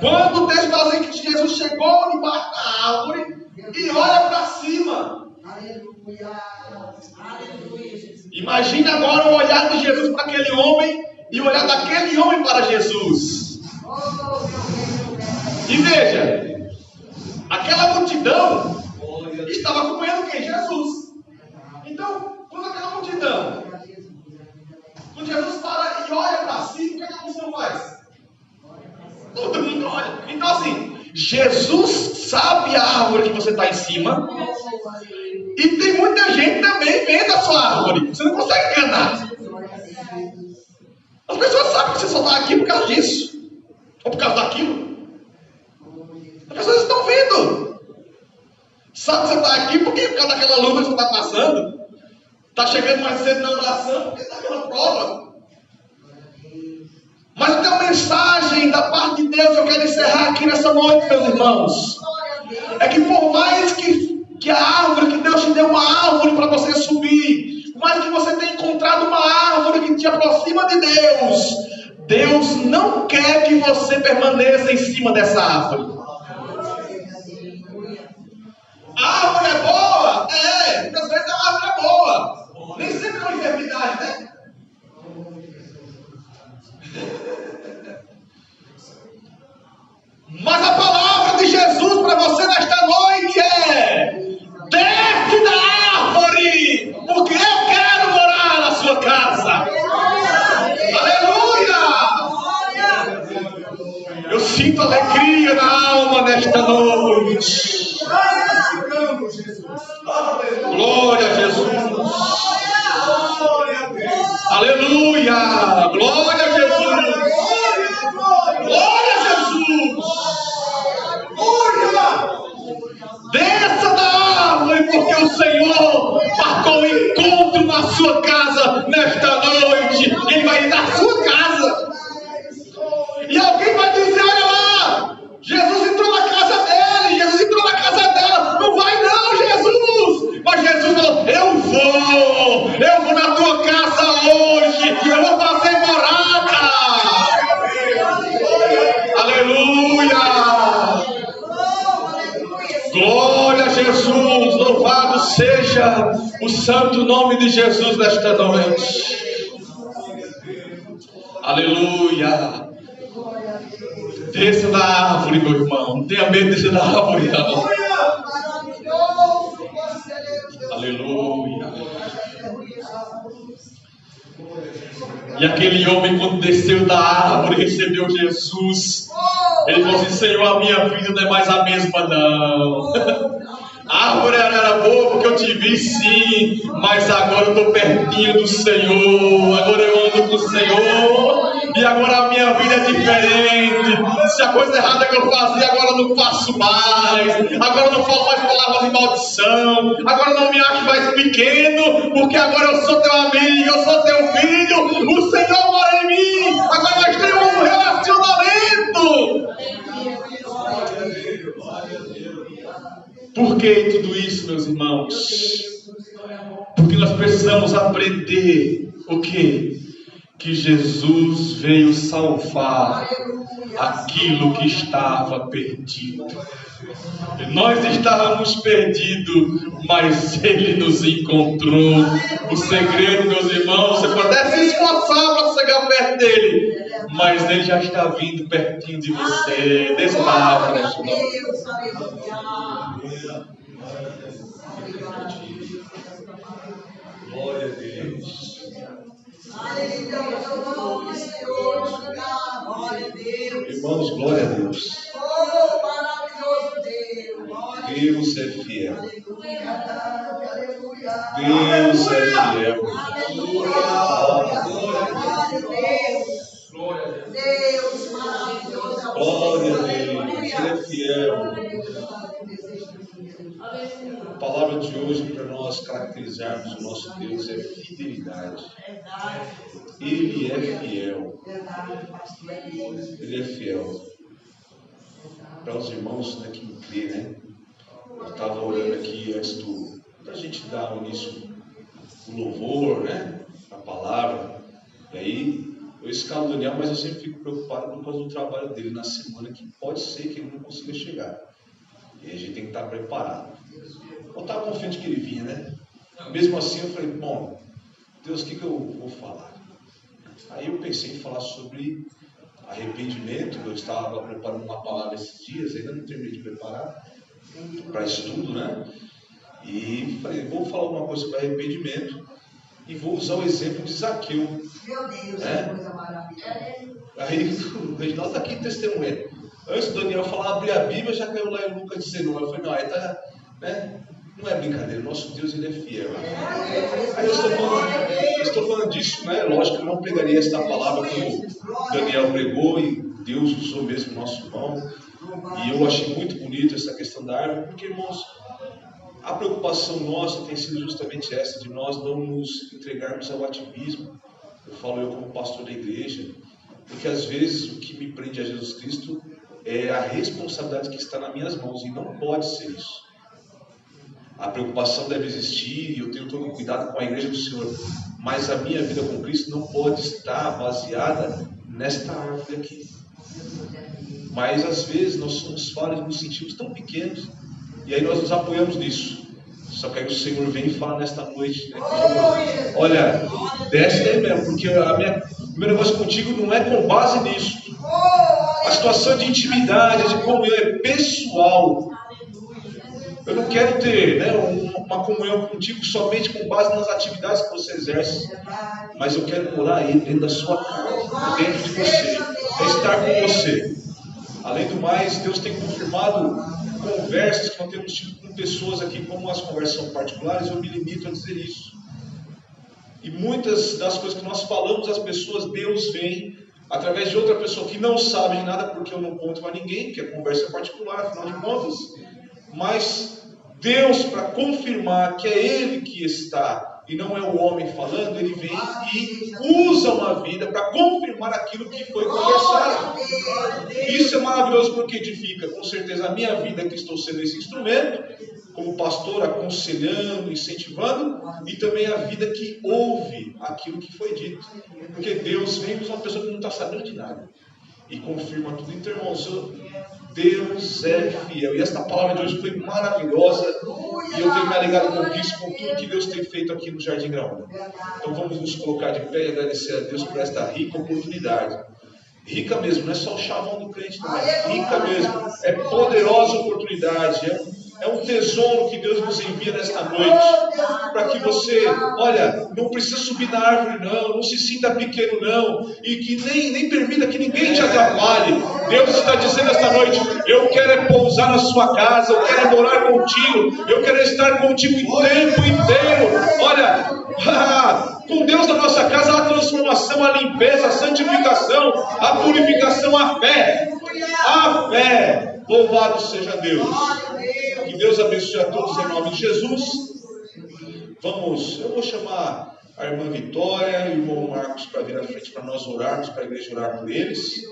Quando o texto fala assim que Jesus chegou debaixo da árvore e olha para cima. Imagine agora o olhar de Jesus para aquele homem e o olhar daquele homem para Jesus. E veja, aquela multidão estava acompanhando quem? Jesus. Então, quando aquela multidão, quando Jesus para e olha para cima, o que a multidão faz? Todo mundo olha. Então assim, Jesus sabe a árvore que você está em cima. E tem muita gente também vendo a sua árvore. Você não consegue enganar. As pessoas sabem que você só está aqui por causa disso. Ou por causa daquilo. As pessoas estão vendo. Sabe que você está aqui porque por causa daquela luta que você está passando. Está chegando mais cedo na oração porque está aquela prova. Mas tem uma mensagem da parte de Deus que eu quero encerrar aqui nessa noite, meus irmãos. É que por mais que a árvore, que Deus te deu uma árvore para você subir, por mais que você tenha encontrado uma árvore que te aproxima de Deus, Deus não quer que você permaneça em cima dessa árvore. A árvore é boa? É, muitas vezes a árvore é boa. Nem sempre é uma enfermidade, né? Mas a palavra de Jesus para você nesta noite é: desce da árvore, porque eu quero morar na sua casa. Aleluia! Eu sinto alegria na alma nesta noite. Glória a Jesus. Aleluia! Glória a Jesus. Glória a Jesus. Desça da árvore, porque o Senhor marcou um encontro na sua casa nesta noite. Ele vai ir na sua casa. E alguém vai dizer: olha lá, Jesus, louvado seja o santo nome de Jesus nesta noite. Aleluia. Desça da árvore, meu irmão. Não tenha medo de descer da árvore, não. Aleluia. E aquele homem, quando desceu da árvore, recebeu Jesus. Ele falou assim: Senhor, a minha vida não é mais a mesma, não. A árvore era boa porque eu te vi, sim, mas agora eu estou pertinho do Senhor. Agora eu ando com o Senhor. E agora a minha vida é diferente. Se a coisa errada que eu fazia, agora eu não faço mais. Agora eu não falo mais palavras de maldição. Agora eu não me acho mais pequeno, porque agora eu sou teu amigo, eu sou teu filho. O Senhor mora em mim. Agora nós temos um relacionamento. Por que tudo isso, meus irmãos? Porque nós precisamos aprender o quê? Que Jesus veio salvar aquilo que estava perdido. Nós estávamos perdidos, mas Ele nos encontrou. O segredo, meus irmãos, você pode até se esforçar para chegar perto dele, mas Ele já está vindo pertinho de você. Desça da árvore. Glória a Deus. Irmãos, glória a Deus. Deus é fiel. Deus é fiel. Glória a Deus. Ele é fiel. A palavra de hoje, para nós caracterizarmos o nosso Deus, é fidelidade. Ele é fiel. Ele é fiel. Para os irmãos, né, que me crê, né? Eu estava orando aqui antes da gente dar o início do louvor, né? A palavra. E aí, eu escalo o Daniel, mas eu sempre fico preocupado por causa do trabalho dele na semana, que pode ser que ele não consiga chegar. E a gente tem que estar preparado. Eu estava confiante que ele vinha, né? Mesmo assim, eu falei: bom, Deus, o que eu vou falar? Aí eu pensei em falar sobre arrependimento. Eu estava preparando uma palavra esses dias, ainda não terminei de preparar para estudo, né? E falei: vou falar alguma coisa sobre arrependimento e vou usar o exemplo de Zaqueu. Meu Deus, né? que coisa maravilhosa. Aí o Reginaldo está aqui testemunha. Antes do Daniel falar, abrir a Bíblia, já caiu lá em Lucas 19. Eu falei: não, aí tá, né? Não é brincadeira, nosso Deus, Ele é fiel. Aí eu estou falando disso, né? Lógico que eu não pregaria esta palavra como Daniel pregou, e Deus usou mesmo o nosso irmão. E eu achei muito bonito essa questão da árvore, porque, irmãos, a preocupação nossa tem sido justamente essa, de nós não nos entregarmos ao ativismo. Eu falo eu como pastor da igreja, porque às vezes o que me prende a Jesus Cristo é a responsabilidade que está nas minhas mãos, e não pode ser isso. A preocupação deve existir, e eu tenho todo cuidado com a igreja do Senhor, mas a minha vida com Cristo não pode estar baseada nesta árvore aqui. Mas às vezes nós somos falhos, nos sentimos tão pequenos, e aí nós nos apoiamos nisso. Só que aí o Senhor vem e fala nesta noite, né? Olha, desce daí mesmo, porque o meu negócio contigo não é com base nisso. A situação de intimidade, de comunhão é pessoal. Eu não quero ter, né, uma comunhão contigo somente com base nas atividades que você exerce, mas eu quero morar aí dentro da sua casa, dentro de você, é estar com você. Além do mais, Deus tem confirmado conversas que nós temos tido com pessoas aqui, como as conversas são particulares, eu me limito a dizer isso. E muitas das coisas que nós falamos às pessoas, Deus vem através de outra pessoa que não sabe de nada, porque eu não conto a ninguém, porque a conversa é particular, afinal de contas. Mas Deus, para confirmar que é Ele que está e não é o homem falando, Ele vem e usa uma vida para confirmar aquilo que foi conversado. Isso é maravilhoso porque edifica, com certeza, a minha vida, que estou sendo esse instrumento, como pastor, aconselhando, incentivando, e também a vida que ouve aquilo que foi dito. Porque Deus vem usar uma pessoa que não está sabendo de nada e confirma tudo. Então, irmãos, Deus é fiel. E esta palavra de hoje foi maravilhosa. E eu tenho me alegado com isso, com tudo que Deus tem feito aqui no Jardim Graúna. Então vamos nos colocar de pé e agradecer a Deus por esta rica oportunidade. Rica mesmo, não é só o chavão do crente, não é rica mesmo. É poderosa oportunidade, é um tesouro que Deus nos envia nesta noite, para que você, olha, não precisa subir na árvore não se sinta pequeno não, e que nem permita que ninguém te atrapalhe. Deus está dizendo esta noite, eu quero pousar na sua casa, eu quero morar contigo, eu quero estar contigo o tempo inteiro. Olha, com Deus na nossa casa, a transformação, a limpeza, a santificação, a purificação, a fé. A fé. Louvado seja Deus. Que Deus abençoe a todos em nome de Jesus. Eu vou chamar a irmã Vitória e o irmão Marcos para vir à frente para nós orarmos, para a igreja orar por eles.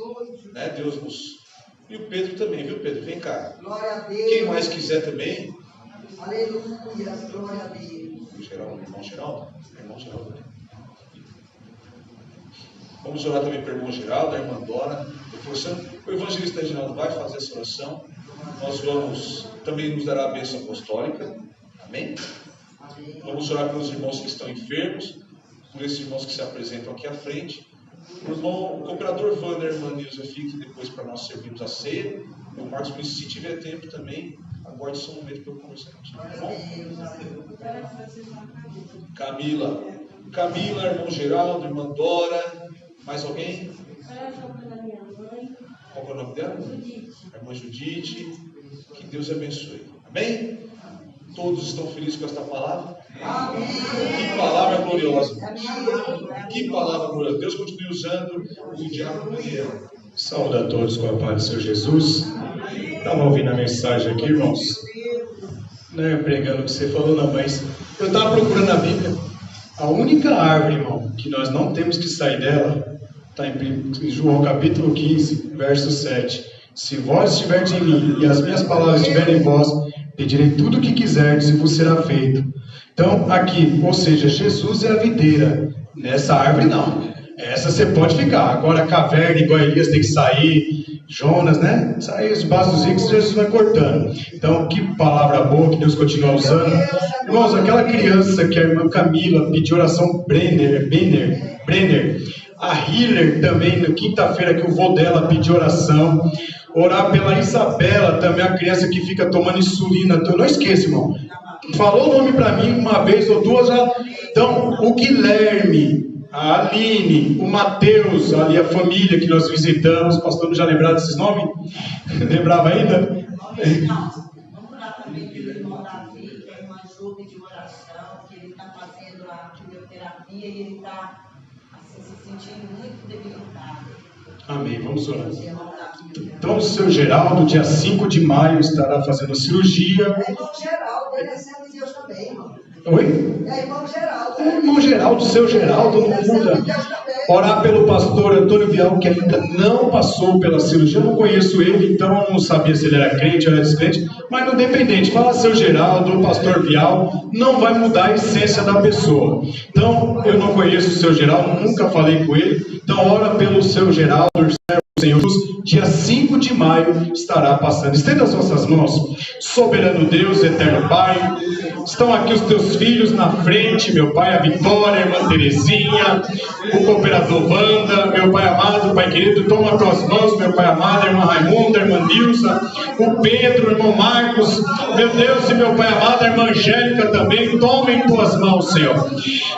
Né? Deus nos... E o Pedro também, viu, Pedro? Vem cá. Quem mais quiser também. Aleluia, glória a Deus. Irmão Geraldo? Irmão Geraldo, né? Vamos orar também para o irmão Geraldo, a irmã Dora. O evangelista Geraldo vai fazer essa oração. Nós vamos, também nos dará a bênção apostólica. Amém? Vamos orar pelos irmãos que estão enfermos, por esses irmãos que se apresentam aqui à frente. O cooperador Wander, a irmã Nilza, fique depois para nós servirmos a ceia. O Marcos, se tiver tempo também, aguarde só um momento para eu conversar contigo. Tá bom? Camila, irmão Geraldo, irmã Dora. Mais alguém? Qual é o nome dela? A irmã Judite. Que Deus abençoe. Amém? Todos estão felizes com esta palavra? Amém. Que palavra gloriosa. Que palavra gloriosa. Deus continue usando o diácono Daniel. Saúde a todos com a paz do Senhor Jesus. Estava ouvindo a mensagem aqui, irmãos. Não é pregando o que você falou, não, mas eu estava procurando a Bíblia. A única árvore, irmão, que nós não temos que sair dela, está em João capítulo 15, verso 7. Se vós estiverdes em mim e as minhas palavras estiverem em vós, pedirei tudo o que quiserdes e vos será feito. Então, aqui, ou seja, Jesus é a videira. Nessa árvore, não. Essa você pode ficar. Agora, a caverna, igual Elias, tem que sair. Jonas, né? Sair os baços dos ricos, Jesus vai cortando. Então, que palavra boa que Deus continua usando. Irmãos, aquela criança que a irmã Camila pediu oração, Brenner. A Hiller também, na quinta-feira, que o vô dela pediu oração. Orar pela Isabela, também a criança que fica tomando insulina. Então, não esqueça, irmão. Falou o nome para mim uma vez ou duas. Então, o Guilherme, a Aline, o Mateus, ali a família que nós visitamos. O pastor não já lembrava desses nomes? Lembrava ainda? Vamos orar também pelo irmão Davi, que é uma ajuda de oração, que ele está fazendo a quimioterapia e ele está assim, se sentindo muito debilitado. Amém, vamos orar. Então, o seu Geraldo, dia 5 de maio, estará fazendo cirurgia. É irmão Geraldo, ele é servo de Deus também, irmão. Oi? É irmão Geraldo. É irmão Geraldo, seu Geraldo, não muda. Orar pelo pastor Antônio Vial, que ainda não passou pela cirurgia. Eu não conheço ele, então eu não sabia se ele era crente ou era descrente. Mas no dependente, fala seu Geraldo, o pastor Vial, não vai mudar a essência da pessoa. Então, eu não conheço o seu Geraldo, nunca falei com ele. Então, ora pelo seu Geraldo, Senhor Jesus, dia 5 de maio estará passando. Estenda as vossas mãos. Soberano Deus, eterno Pai, estão aqui os teus filhos na frente, meu Pai, a Vitória, a irmã Terezinha, o cooperador Wanda, meu Pai amado, Pai querido, toma as tuas mãos, meu Pai amado, a irmã Raimunda, a irmã Nilza, o Pedro, o irmão Marcos, meu Deus e meu Pai amado, a irmã Angélica também, toma em tuas mãos, Senhor.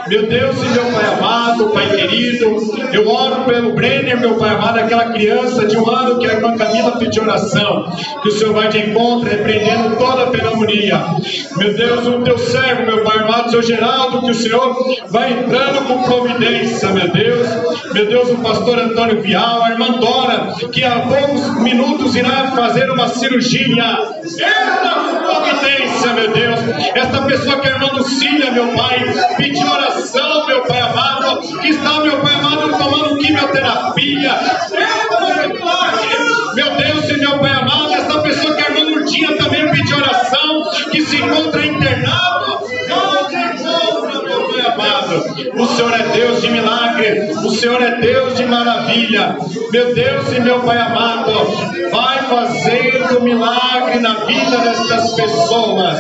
Meu Deus e meu Pai amado, Pai querido, eu oro pelo Brenner, meu Pai amado, aquela criança de 1 ano que a irmã Camila pediu oração, que o Senhor vai de encontro, repreendendo toda a pneumonia. Meu Deus, o teu servo, meu Pai amado, seu Geraldo, que o Senhor vai entrando com providência, meu Deus, o pastor Antônio Vial, a irmã Dora, que há poucos minutos irá fazer uma cirurgia. Entra com providência, meu Deus. Esta pessoa que é a irmã Lucília, meu Pai, pediu oração, meu Pai amado, que está, meu Pai amado, tomando quimioterapia. Meu Deus e meu Pai amado, essa pessoa que a irmã Lourdinha também pediu oração, que se encontra internado. Meu Pai amado, o Senhor é Deus de milagre, o Senhor é Deus de maravilha. Meu Deus e meu Pai amado, vai fazendo milagre na vida destas pessoas.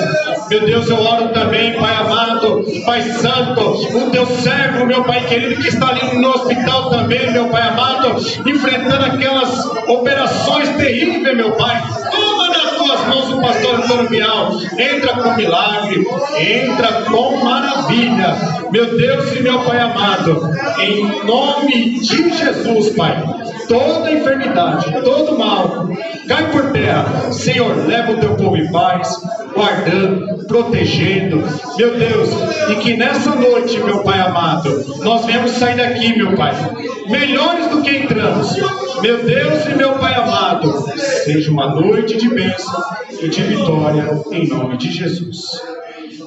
Meu Deus, eu oro também, Pai amado, Pai santo, o teu servo, meu Pai querido, que está ali no hospital também, meu Pai amado, enfrentando aquelas operações terríveis, meu Pai. Toma nas tuas mãos o pastor Antônio Bial. Entra com milagre, entra com maravilha, meu Deus e meu Pai amado, em nome de Jesus, Pai. Toda enfermidade, todo mal, cai por terra. Senhor, leva o teu povo em paz, guardando, protegendo, meu Deus, e que nessa noite, meu Pai amado, nós venhamos sair daqui, meu Pai, melhores do que entramos. Meu Deus e meu Pai amado, seja uma noite de bênção e de vitória, em nome de Jesus.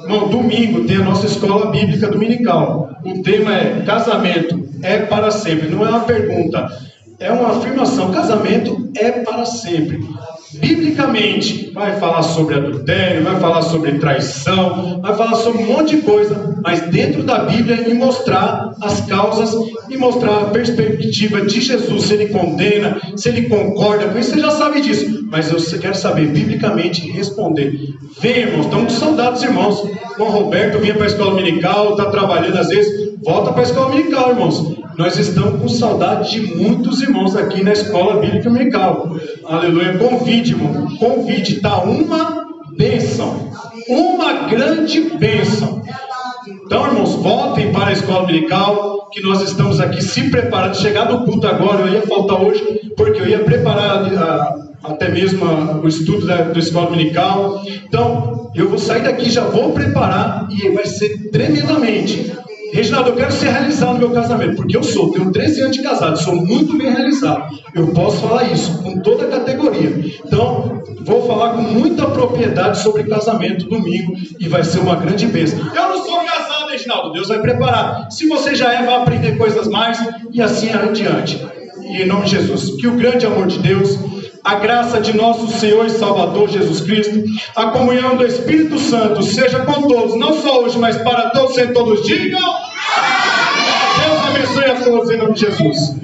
No domingo tem a nossa escola bíblica dominical. O tema é casamento é para sempre. Não é uma pergunta, é uma afirmação. Casamento é para sempre. Biblicamente, vai falar sobre adultério, vai falar sobre traição, vai falar sobre um monte de coisa, mas dentro da Bíblia, e mostrar as causas e mostrar a perspectiva de Jesus, se ele condena, se ele concorda com isso. Você já sabe disso, mas eu quero saber biblicamente responder. Vem, irmãos, estamos com saudades, irmãos. O Roberto vinha para a escola dominical, está trabalhando às vezes, volta para a escola dominical, irmãos. Nós estamos com saudade de muitos irmãos aqui na escola bíblica dominical. Aleluia. Convide, irmão. Convide. Está uma bênção. Uma grande bênção. Então, irmãos, voltem para a escola dominical, que nós estamos aqui se preparando. Chegar no culto agora, eu ia faltar hoje, porque eu ia preparar até mesmo o estudo da escola dominical. Então, eu vou sair daqui, já vou preparar, e vai ser tremendamente. Reginaldo, eu quero ser realizado no meu casamento, porque eu tenho 13 anos de casado, sou muito bem realizado. Eu posso falar isso com toda a categoria. Então, vou falar com muita propriedade sobre casamento domingo, e vai ser uma grande bênção. Eu não sou casado, Reginaldo, Deus vai preparar. Se você já vai aprender coisas mais, e assim adiante. E em nome de Jesus, que o grande amor de Deus, a graça de nosso Senhor e Salvador Jesus Cristo, a comunhão do Espírito Santo seja com todos, não só hoje, mas para todos e todos digam. Deus abençoe a todos em nome de Jesus.